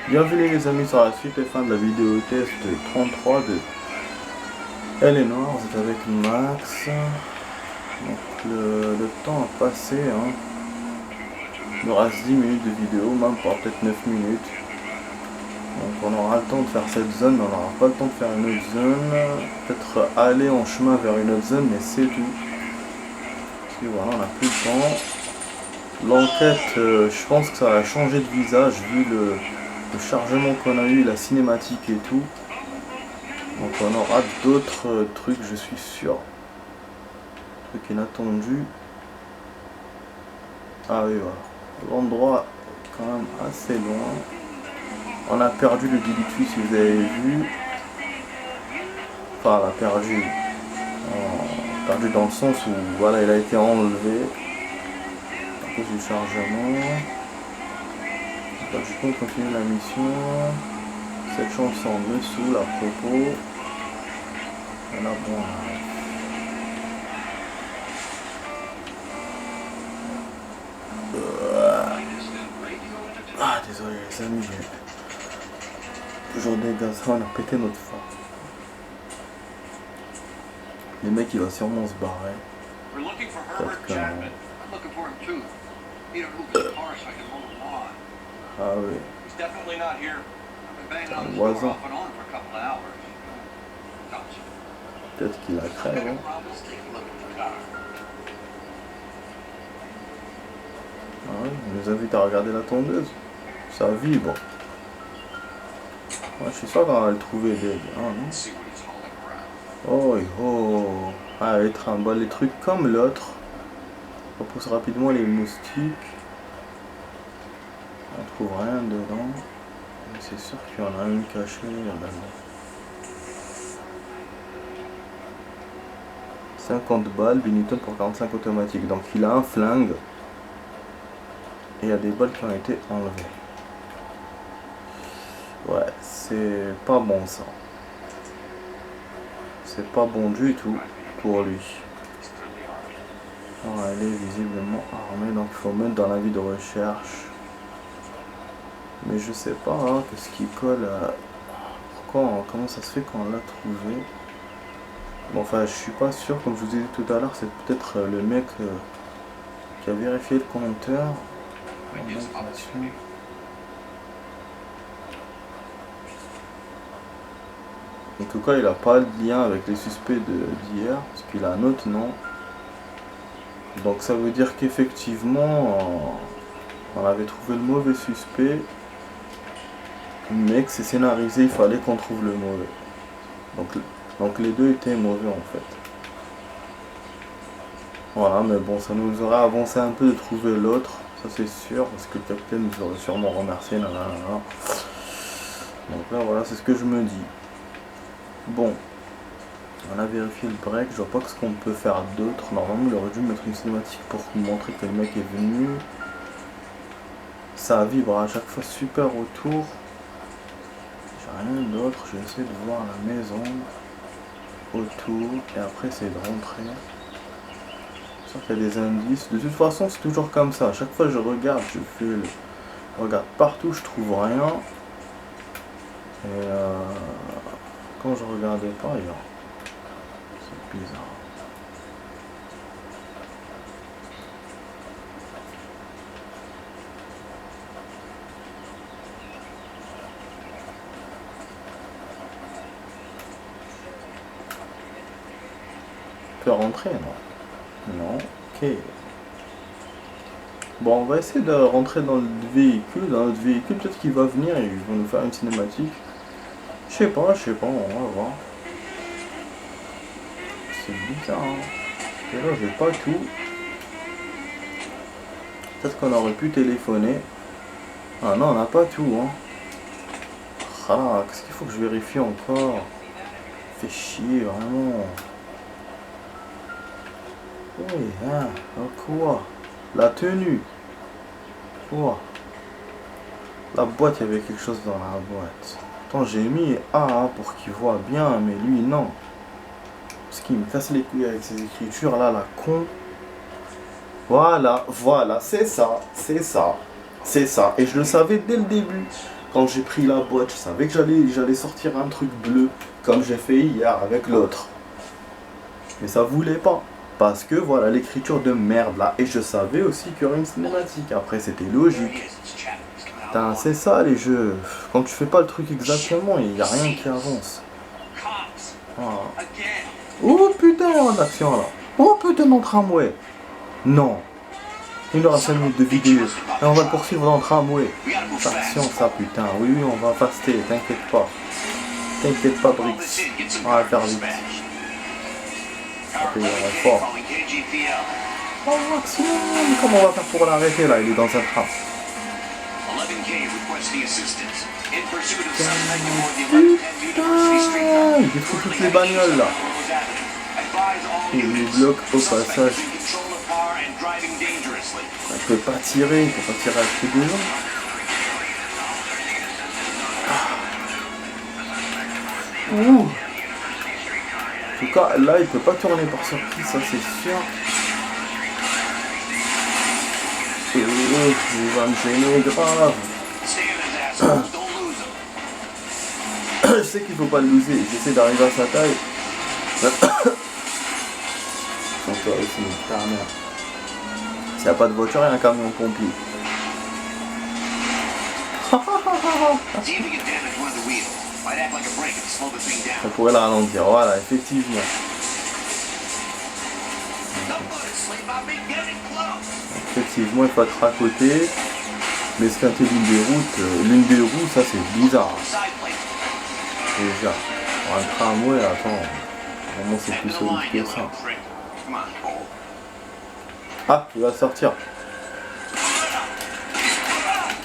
Bienvenue les amis sur la suite et fin de la vidéo test 33 de Elle est noire, vous êtes avec Max. Donc le temps a passé, hein. Il nous reste 10 minutes de vidéo, même pas, peut-être 9 minutes. Donc on aura le temps de faire cette zone, mais on n'aura pas le temps de faire une autre zone. Peut-être aller en chemin vers une autre zone, mais c'est tout. Parce que voilà, on n'a plus le temps. L'enquête, je pense que ça a changé de visage vu le chargement qu'on a eu, la cinématique et tout. Donc on aura d'autres trucs, je suis sûr. Truc inattendu. Ah oui, voilà. L'endroit est quand même assez loin. On a perdu le Dilitui si vous avez vu. Enfin, on l'a perdu. Perdu dans le sens où voilà, il a été enlevé à cause du chargement. Je peux continuer la mission. Cette chanson me saoule à propos. On a bon. Ah désolé les amis, journée gaz, on a pété notre fin. Les mecs il va sûrement se barrer. Peut-être que non. Ah oui. Un voisin. Peut-être qu'il a crève. Hein. Ah oui, il nous invite à regarder la tondeuse. Ça vibre. Ouais, je suis sûr qu'on va le trouver dead. Ah, non. Oh, oh. Ah, il trimballe les trucs comme l'autre. On repousse rapidement les moustiques. On trouve rien dedans. Mais c'est sûr qu'il y en a une cachée là-dedans. 50 balles, Benetton pour 45 automatique. Donc il a un flingue. Et il y a des balles qui ont été enlevées. Ouais, c'est pas bon ça. C'est pas bon du tout pour lui. Alors, elle est visiblement armée, donc il faut mettre dans la vie de recherche. Mais je sais pas, hein, qu'est-ce qui colle à... Comment ça se fait qu'on l'a trouvé? Bon, enfin, je suis pas sûr, comme je vous ai dit tout à l'heure, c'est peut-être le mec qui a vérifié le compteur. En tout cas, il n'a pas de lien avec les suspects d'hier, parce qu'il a un autre nom. Donc ça veut dire qu'effectivement, on avait trouvé le mauvais suspect, mais que c'est scénarisé, il fallait qu'on trouve le mauvais. Donc les deux étaient mauvais en fait. Voilà, mais bon, ça nous aurait avancé un peu de trouver l'autre, ça c'est sûr, parce que le capitaine nous aurait sûrement remercié. Nanana. Donc là, voilà, c'est ce que je me dis. Bon, on a vérifié le break, je vois pas ce qu'on peut faire d'autre. Normalement, il aurait dû mettre une cinématique pour vous montrer que le mec est venu. Ça vibre à chaque fois super autour. J'ai rien d'autre, je vais essayer de voir la maison autour et après essayer de rentrer. Je sens qu'il y a des indices. De toute façon, c'est toujours comme ça. À chaque fois que je regarde, je regarde partout, je trouve rien. Et quand je regardais pas, ailleurs. C'est bizarre. Tu peux rentrer, non? Non, ok. Bon, on va essayer de rentrer dans le véhicule. Dans notre véhicule, peut-être qu'il va venir et ils vont nous faire une cinématique. Je sais pas, on va voir. C'est bizarre, hein. Et là, j'ai pas tout. Peut-être qu'on aurait pu téléphoner. Ah non, on n'a pas tout, hein. Ah, qu'est-ce qu'il faut que je vérifie encore? Fait chier, vraiment. Oui, hein, quoi? La tenue. Quoi? La boîte, il y avait quelque chose dans la boîte. Attends, j'ai mis A pour qu'il voit bien, mais lui, non. Parce qu'il me casse les couilles avec ses écritures, là, la con. Voilà, c'est ça. Et je le savais dès le début. Quand j'ai pris la boîte, je savais que j'allais sortir un truc bleu, comme j'ai fait hier avec l'autre. Mais ça voulait pas. Parce que voilà l'écriture de merde là. Et je savais aussi qu'il y aurait une cinématique. Après c'était logique. Putain, c'est ça les jeux. Quand tu fais pas le truc exactement, il n'y a rien qui avance. Voilà. Oh putain, il y a une action là. Oh putain, dans le tramway. Non. Il aura 5 minutes de vidéo. Et on va le poursuivre dans le tramway. Action ça putain. Oui, oui, on va faster. T'inquiète pas. T'inquiète pas, Brix. On va faire vite. Ok, on est fort. Oh, action. Comment on va faire pour l'arrêter là? Il est dans un tram. Putain, il détruit toutes les bagnoles là. Il nous bloque au passage. Il peut pas tirer, à côté des gens. Ouh. En tout cas, là, il peut pas tourner par surprise, ça c'est sûr. Il va me gêner grave. Je sais qu'il faut pas le loser, j'essaie d'arriver à sa taille. Donc toi aussi, putain merde. S'il n'y a pas de voiture, il y a un camion pompier. On pourrait la ralentir, voilà, effectivement. Effectivement, il faut être à côté. Mais esquinter l'une des roues, ça c'est bizarre. Déjà, pour un tramway, attends, vraiment c'est plus solide que ça. Ah, il va sortir.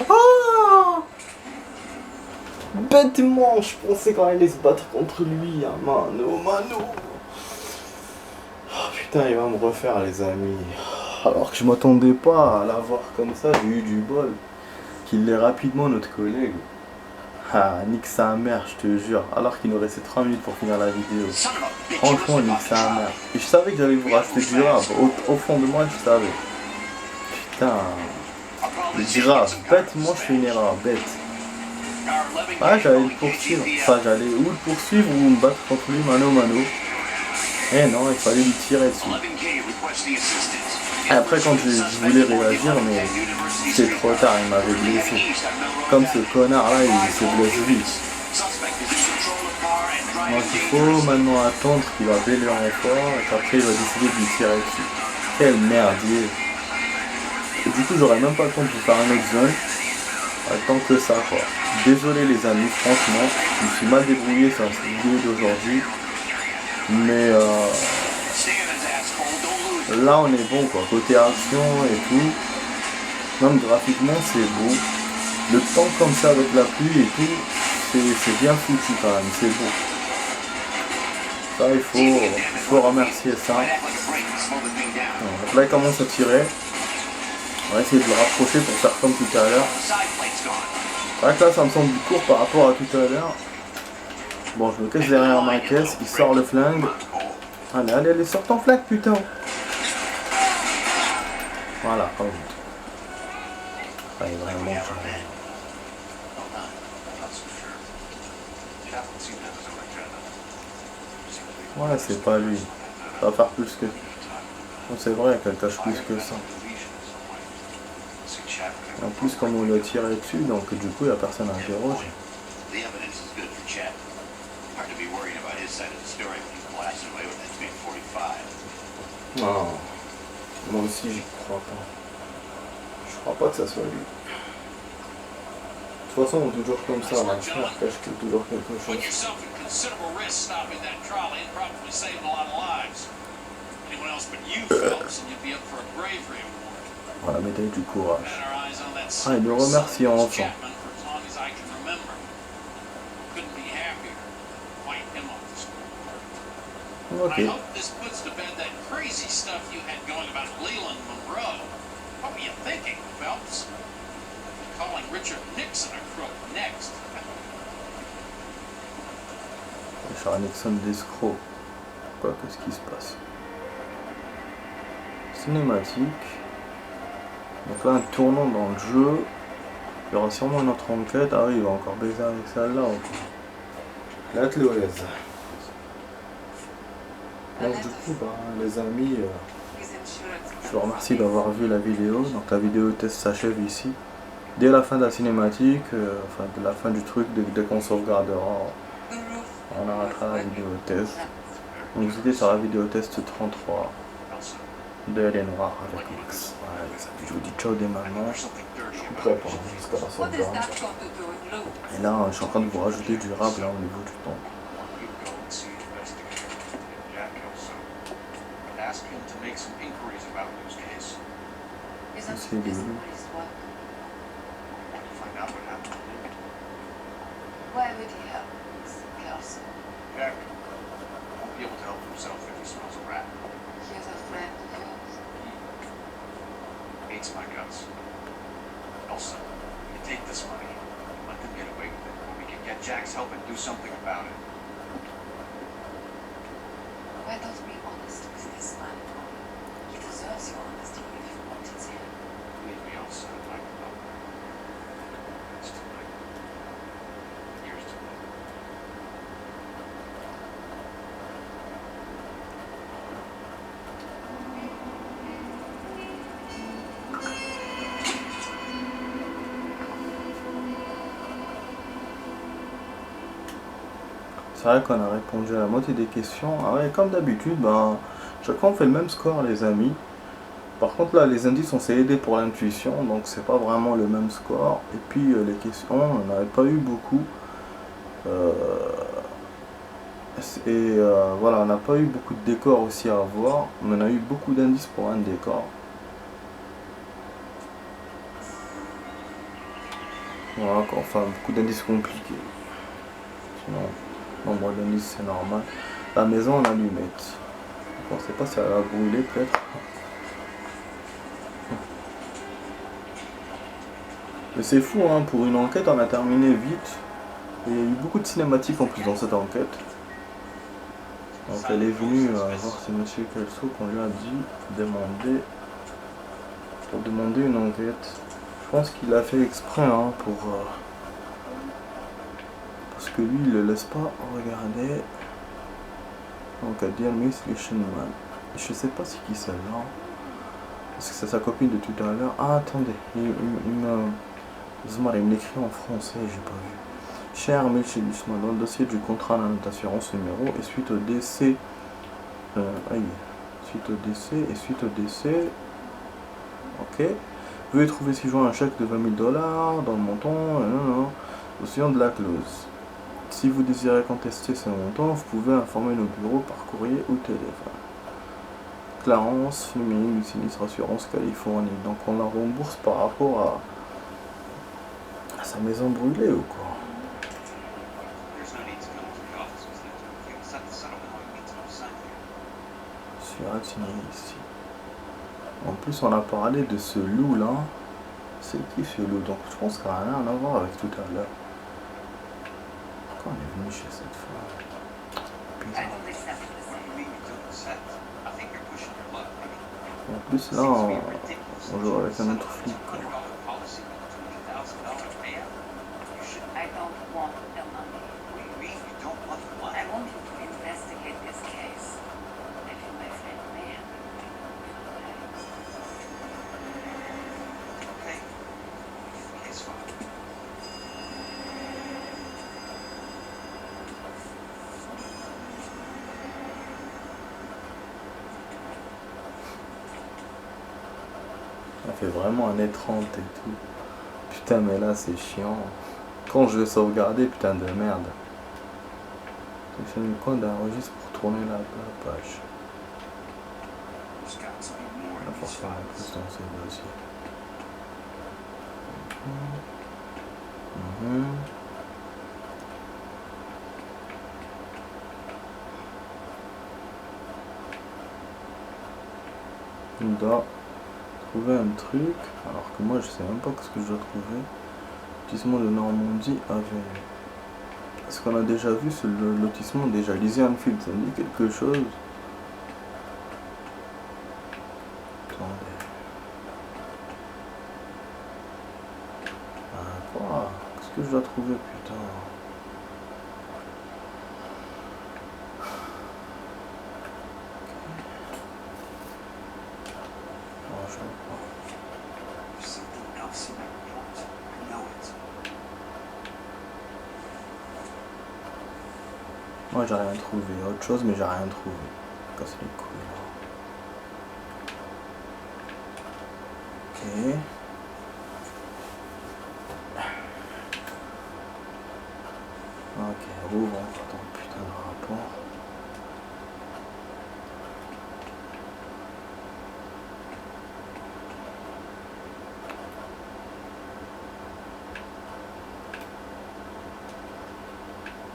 Oh, bêtement, je pensais qu'on allait se battre contre lui, hein. Mano. Oh, putain, il va me refaire, les amis. Alors que je m'attendais pas à l'avoir comme ça, j'ai eu du bol. Qu'il l'ait rapidement, notre collègue. Ah, nique sa mère, je te jure. Alors qu'il nous restait 3 minutes pour finir la vidéo. Franchement, nique sa mère. Et je savais que j'allais vous racheter du grave. Au fond de moi, je savais. Putain. Grave. Bête, moi je fais une erreur. Bête. Ah, j'allais le poursuivre. Enfin, j'allais ou le poursuivre ou me battre contre lui mano mano. Eh non, il fallait lui tirer dessus. Et après, quand je voulais réagir, mais c'est trop tard, il m'avait blessé. Comme ce connard là, il se blesse vite. Donc il faut maintenant attendre qu'il va bêler en fort et qu'après il va décider de lui tirer dessus. Quel merdier. Et du coup j'aurais même pas le temps de vous faire un autre zone. Pas le temps que ça quoi. Désolé les amis, franchement, je me suis mal débrouillé sur cette vidéo d'aujourd'hui. Mais là on est bon quoi, côté action et tout. Même graphiquement c'est beau. Le temps comme ça avec la pluie et tout, c'est bien foutu quand même, c'est beau. Ça il faut remercier ça. Donc là il commence à tirer. On va essayer de le rapprocher pour faire comme tout à l'heure. C'est vrai que là ça me semble court par rapport à tout à l'heure. Bon, je me cache derrière ma caisse, il sort le flingue. Allez, sors ton flingue putain. Voilà, comme vraiment. Ouais, c'est pas lui. Ça va faire plus que... C'est vrai qu'elle tâche plus que ça. Et en plus, comme on l'a tiré dessus, donc du coup, il n'y a personne à interroger. Non, moi aussi, j'y crois pas. Je crois pas que ça soit lui. De toute façon, on est toujours comme ça, ma frère cache toujours quelque chose. Voilà, médaille du courage. Ah, il me remercie enfin. Ok. Richard Nixon d'escroc. Quoi, qu'est-ce qui se passe? Cinématique. Donc là, un tournant dans le jeu. Il y aura sûrement une autre enquête. Ah oui, il va encore baiser avec celle-là encore. La Chloé. Donc du coup, bah, les amis, je vous remercie d'avoir vu la vidéo. Donc la vidéo test s'achève ici. Dès la fin de la cinématique, enfin de la fin du truc, dès qu'on sauvegardera, on arrêtera la vidéo test. Donc vous étiez sur la vidéo test 33 de Elle est noire avec Max. Voilà les amis, je vous dis ciao dès maintenant. Je vous prépare jusqu'à la sauvegarde. Et là, je suis en train de vous rajouter du rap là au niveau du temps. C'est de Why would he help Miss Kelso? Jack won't be able to help himself if he smells a rat. He is a friend of yours. He hates my guts. Elsa, you take this money, let them get away with it. We can get Jack's help and do something about it. Why don't be honest with this man? He deserves your honesty if you want his help. Believe me, Elsa, I'd like to help. It's too late. Years too late. C'est vrai qu'on a répondu à la moitié des questions. Ah ouais, comme d'habitude, ben, chaque fois on fait le même score les amis. Par contre là les indices on s'est aidé pour l'intuition, donc c'est pas vraiment le même score. Et puis les questions, on n'avait pas eu beaucoup. Voilà, on n'a pas eu beaucoup de décors aussi à avoir, mais on a eu beaucoup d'indices pour un décor. Voilà, enfin beaucoup d'indices compliqués. Sinon, nombre d'indices c'est normal. La maison en allumette. On ne sait pas si elle va brûler peut-être. Mais c'est fou, hein, pour une enquête on a terminé vite. Et il y a eu beaucoup de cinématiques en plus dans cette enquête. Donc elle est venue voir si monsieur Kelso qu'on lui a dit pour demander une enquête. Je pense qu'il a fait exprès hein, parce que lui il le laisse pas regarder. Donc elle dit Miss Lichtenman. Je sais pas c'est qui celle-là. Est-ce que c'est sa copine de tout à l'heure? Ah attendez, il me l'écrit en français, j'ai pas vu. Cher Michel Lichtenman, dans le dossier du contrat d'assurance numéro et suite au décès. Suite au décès. Ok. Veuillez trouver ci-joint un chèque de 20 000 $ dans le montant. Au suivant de la clause. Si vous désirez contester ce montant, vous pouvez informer nos bureaux par courrier ou téléphone. Clarence, féminine du sinistre assurance Californie. Donc on la rembourse par rapport à sa maison brûlée ou quoi? Ici. En plus on a parlé de ce loup là. C'est qui ce loup? Donc je pense qu'il n'a rien à voir avec tout à l'heure. Pourquoi on est venu chez cette femme? Bizarre. En plus là on joue avec un autre flic quoi. I don't want the money. I want you to investigate this case. I feel my friend may have Okay. Case file. Ça fait vraiment un 1h30 et tout. Putain mais là c'est chiant. Quand je vais sauvegarder, putain de merde. J'ai fait une coin d'un registre pour tourner la page. La force en plus dans ces dossiers. On doit trouver un truc, alors que moi je sais même pas ce que je dois trouver. Lotissement de Normandie avait. Est-ce qu'on a déjà vu ce lotissement déjà? Lizzie Anfield, ça me dit quelque chose. Attendez. je dois trouver, putain. Non, je sais pas. There's something else in that report. I know it. Moi j'ai rien trouvé, autre chose mais j'ai rien trouvé. Casse les couilles là. Ok. Ok, ouvre ton putain de rapport.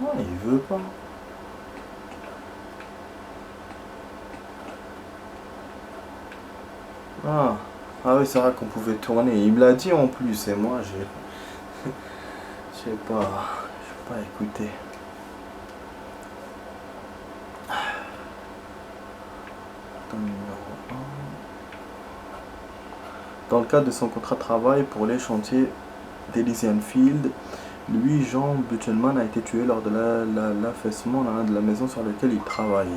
Oh, il veut pas. Ah, ah oui, c'est vrai qu'on pouvait tourner. Il me l'a dit en plus, et moi j'ai. Je sais pas écouté. Numéro 1. Dans le cadre de son contrat de travail pour les chantiers d'Elysian Field, lui, Jean Butchelman, a été tué lors de l'affaissement de la maison sur laquelle il travaillait.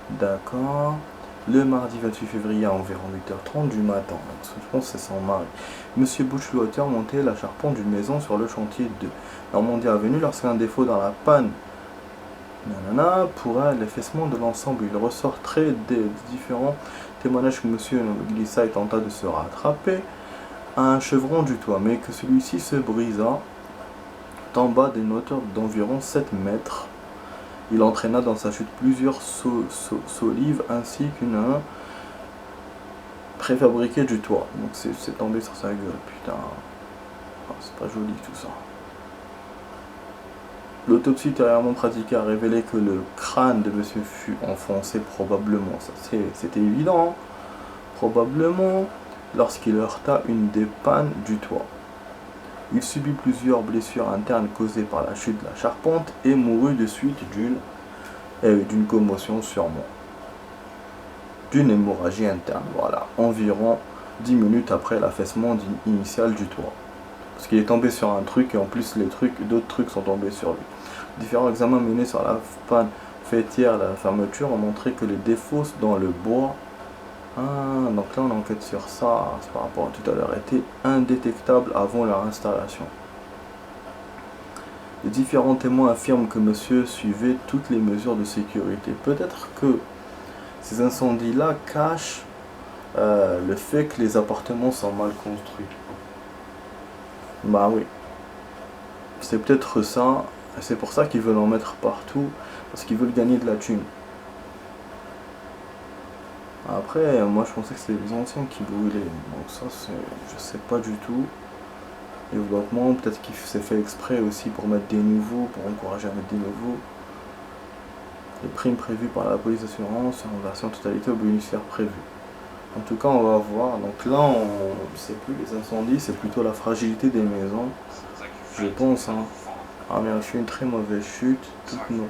D'accord. Le mardi 28 février à environ 8h30 du matin. Donc, je pense que c'est son mari. Monsieur Butchwater montait la charpente d'une maison sur le chantier de Normandie Avenue lorsqu'un défaut dans la panne pourra l'affaissement de l'ensemble. Il ressort très des différents témoignages que monsieur glissa et tenta de se rattraper à un chevron du toit, mais que celui-ci se brisa, tomba d'une hauteur d'environ 7 mètres. Il entraîna dans sa chute plusieurs solives ainsi qu'une préfabriquée du toit. Donc c'est tombé sur sa gueule, putain. Oh, c'est pas joli tout ça. L'autopsie ultérieurement pratiquée a révélé que le crâne de monsieur fut enfoncé probablement, ça c'était évident, hein, probablement lorsqu'il heurta une des pannes du toit. Il subit plusieurs blessures internes causées par la chute de la charpente et mourut de suite d'une commotion sûrement. D'une hémorragie interne, voilà, environ 10 minutes après l'affaissement initial du toit. Parce qu'il est tombé sur un truc et en plus d'autres trucs sont tombés sur lui. Différents examens menés sur la panne fêtière à la fermeture ont montré que les défauts dans le bois, donc là on enquête sur ça, par rapport à tout à l'heure, étaient indétectables avant leur installation. Les différents témoins affirment que monsieur suivait toutes les mesures de sécurité. Peut-être que ces incendies-là cachent le fait que les appartements sont mal construits. Bah oui. C'est peut-être ça. C'est pour ça qu'ils veulent en mettre partout. Parce qu'ils veulent gagner de la thune. Après, moi je pensais que c'était les anciens qui brûlaient. Donc ça, je sais pas du tout. Développement, peut-être qu'il s'est fait exprès aussi pour mettre des nouveaux, pour encourager à mettre des nouveaux. Les primes prévues par la police d'assurance en version totalité aux bénéficiaires prévus. En tout cas, on va voir. Donc là, c'est plus les incendies, c'est plutôt la fragilité des maisons. Je pense, hein. Ah mais je suis une très mauvaise chute, toutes nos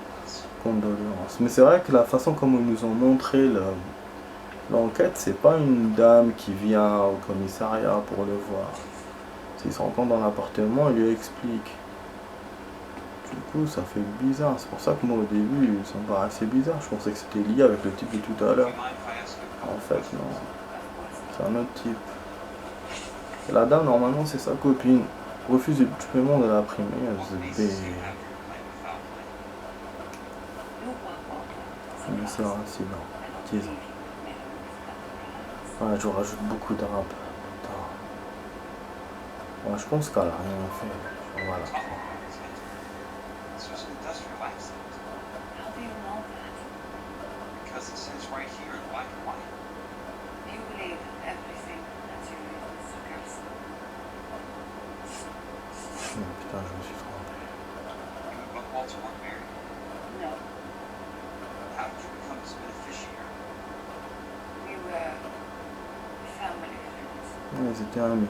condoléances. Mais c'est vrai que la façon comme ils nous ont montré l'enquête, c'est pas une dame qui vient au commissariat pour le voir. S'il se rencontre dans l'appartement, il lui explique. Du coup, ça fait bizarre. C'est pour ça que moi, au début, ça me paraissait bizarre. Je pensais que c'était lié avec le type de tout à l'heure. En fait, non. C'est un autre type. Et la dame, normalement, c'est sa copine. Refuse du paiement de la prime. Mais c'est un incident. 10 ans. Ouais, je rajoute beaucoup de rap. Ouais, je pense qu'elle a rien fait. On va la prendre. How do you know that? Because it says right here in black and white. You believe everything that you read, Mr. Garrison. Putain, je me suis trompé. You and Buck Walter weren't married. No, How did you become his beneficiary? we were family friends. Ouais, c'était amis.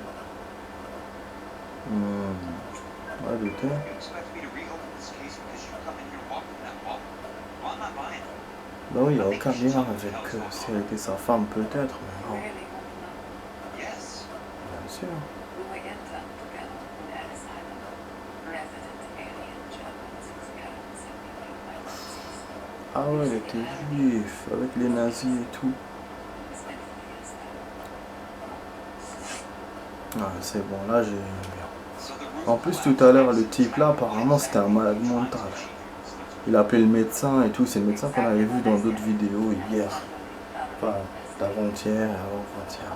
Ouais, douter. You expect me to reopen this case because you come in here walking that walk? Well, I'm not buying it. Bah oui, il n'y a aucun lien avec si elle était sa femme, peut-être, mais non. Really want to know. Yes. Bien sûr. We were interned together in Ellis Island. Ah ouais, il était juif, avec les nazis et tout. is mentally unstable. Ah, c'est bon, là j'ai bien. So the roof En plus, tout collapsed à l'heure, next le to the type là, track. apparemment, c'était un malade mental. Il a appelé le médecin et tout. C'est le médecin qu'on avait vu dans d'autres vidéos hier. Enfin, d'avant-hier, avant-hier.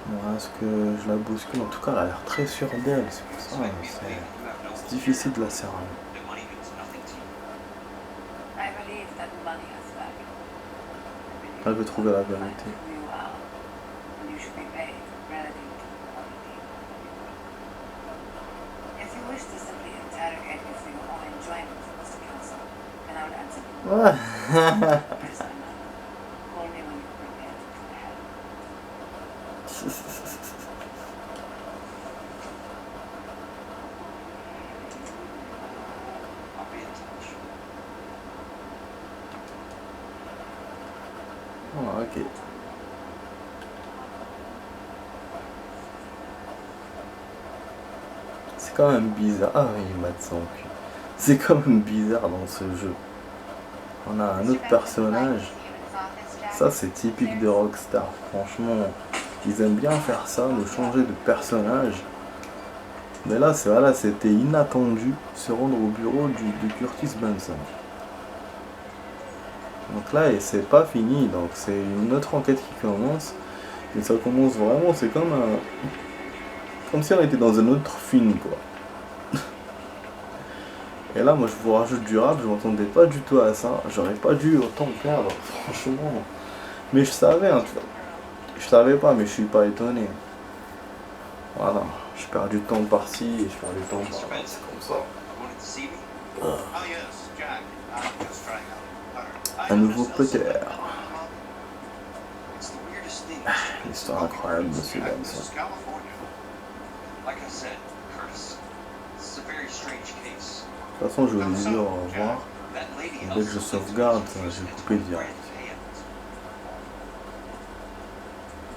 Moi, est-ce que je la bouscule? En tout cas, elle a l'air très sûre d'elle. C'est pour ça, c'est difficile de la cerner. The money means nothing to you. I believe that money has value. Elle veut trouver la vérité. Who you are, and you should be paid relative to the quality. If you wish to simply interrogate me for your own enjoyment, Mr. Counsel, then I would answer you. Ouais. Yes, I know. Call me when you're prepared to go ahead. I'll be in touch. Ah, ok. C'est quand même bizarre. Ah oui, il m'a de son cul. C'est quand même bizarre dans ce jeu. On a un autre personnage. Ça, c'est typique de Rockstar. Franchement, ils aiment bien faire ça, nous changer de personnage. Mais là, c'est voilà, c'était inattendu, se rendre au bureau de Curtis Benson. Donc là, et c'est pas fini, donc c'est une autre enquête qui commence. Et ça commence vraiment, c'est comme un... Comme si on était dans un autre film, quoi. Et là, moi, je vous rajoute du rap, je m'attendais pas du tout à ça. J'aurais pas dû autant perdre, franchement. Mais je savais, hein, je savais pas, mais je suis pas étonné. Voilà, je perds du temps par-ci et je perds du temps par-là, c'est comme ça. You wanted to see me? Oh yes, Jack. I'm just trying out. Un nouveau Potter. It's the weirdest thing. L'histoire incroyable de Monsieur Jack, Benson. this is California. Like I said, Curtis, this is a very strange case. De toute façon, je vais vous dire au revoir. That lady Dès que je sauvegarde, je vais couper direct.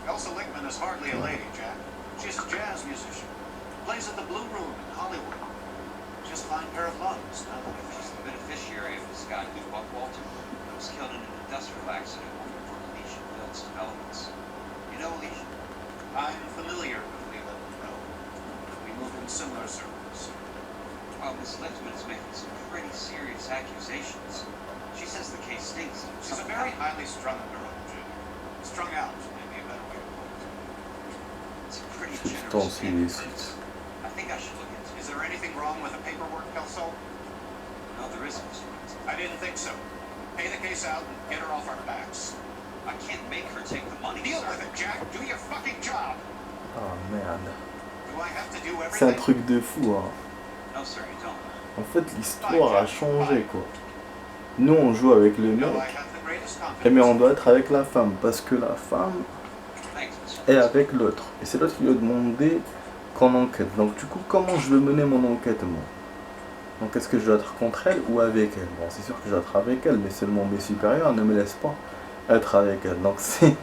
Elsa Lickman is hardly a lady, Jack. She's a jazz musician. Plays at the Blue Room in Hollywood. Just a fine pair of lungs. Now, if she's the beneficiary of this guy, Lou Buckwalter, who was killed in an industrial accident working for Alicia Fields Developments. You know Alicia? I'm familiar with Leland, no. We move in similar circles. Well, Miss Lichtman is making some pretty serious accusations. She says the case stinks. She's a very highly strung girl, Jim. Strung out, maybe a better way to put it. It's a pretty generous illicite. I think I should look into it. Is there anything wrong with the paperwork, Kelso? No, there isn't, Mr. Winston. I didn't think so. Pay the case out and get her off our backs. I can't make her take the money, Deal with it, Jack. Do your fucking job. Ah merde. Do I have to do everything? C'est un truc de fou, hein. No, sir, you don't. En fait, l'histoire a changé, quoi. Nous, on joue avec le No, mec, I have the greatest confidence. et mais on doit être avec la femme, parce que la femme Thanks, Mr. est avec l'autre. Et c'est l'autre qui lui a demandé qu'on enquête. Donc du coup, comment je veux mener mon enquête, moi? Donc est-ce que je dois être contre elle ou avec elle? Bon, c'est sûr que je dois être avec elle, mais seulement mes supérieurs ne me laissent pas être avec elle. Donc c'est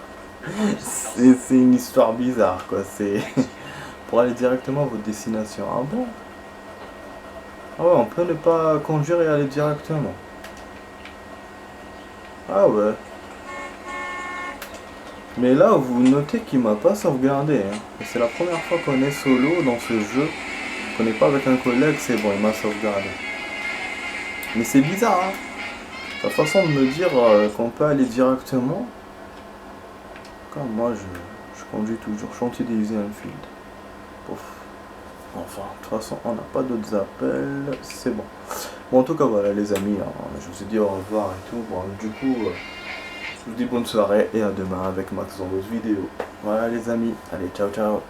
une histoire bizarre, quoi. C'est pour aller directement à votre destination. Ah bon? Ah ouais, on peut ne pas conduire et aller directement. Ah ouais. Mais là, vous notez qu'il m'a pas sauvegardé. Hein. C'est la première fois qu'on est solo dans ce jeu. Qu'on n'est pas avec un collègue, c'est bon, il m'a sauvegardé. Mais c'est bizarre, hein. La façon de me dire qu'on peut aller directement. Comme moi, je conduis toujours Chantier des Enfield. Pouf. Enfin, de toute façon, on n'a pas d'autres appels. C'est bon. Bon, en tout cas, voilà les amis. Hein, je vous ai dit au revoir et tout. Bon, du coup, je vous dis bonne soirée et à demain avec Max dans d'autres vidéos. Voilà les amis. Allez, ciao, ciao.